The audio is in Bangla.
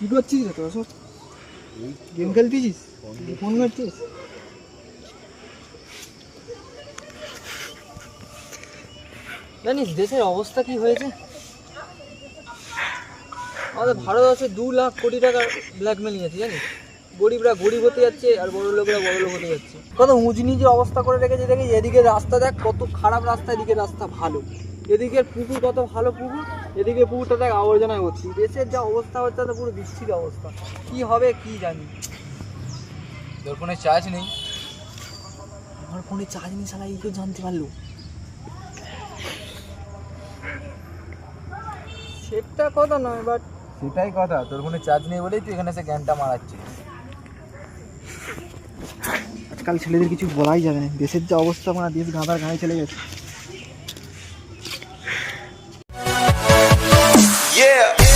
কি করছিস রে তোরা সব? গেম খেলতেছিস? ফোন করছিস? জানিস দেশের অবস্থা কি হয়েছে? আমাদের ভারতবর্ষে 2 লাখ কোটি টাকার ব্ল্যাকমেল নিয়েছে জানিস। গরিবরা গরিব হতে যাচ্ছে আর বড় লোকেরা বড় লোক হতে যাচ্ছে। কত উঁচু নিচু অবস্থা করে রেখেছে দেখি। এদিকে রাস্তা দেখ কত খারাপ রাস্তা, এদিকে রাস্তা ভালো। এদিকের পুকুর কত ভালো পুকুর, এদিকে পুকুরটা দেখ আবর্জনায় ভর্তি। দেশের যা অবস্থা হচ্ছে তো পুরো বিচ্ছিরি অবস্থা। কি হবে কি জানি। তোর ফোনে চার্জ নেই? আমার ফোনে চার্জ নেই, শালা এই কেউ জানতে পারলো? সেটা কথা নয়, বাট সেটাই কথা, তোর ফোনে চার্জ নেই বলেই তুই এখানে এসে জ্ঞানটা মারাচ্ছিস। আজকাল ছেলেদের কিছু বলাই যাবে না। দেশের যা অবস্থা, আমার দেশ গাঁদার গায়ে চলে গেছে। Yeah.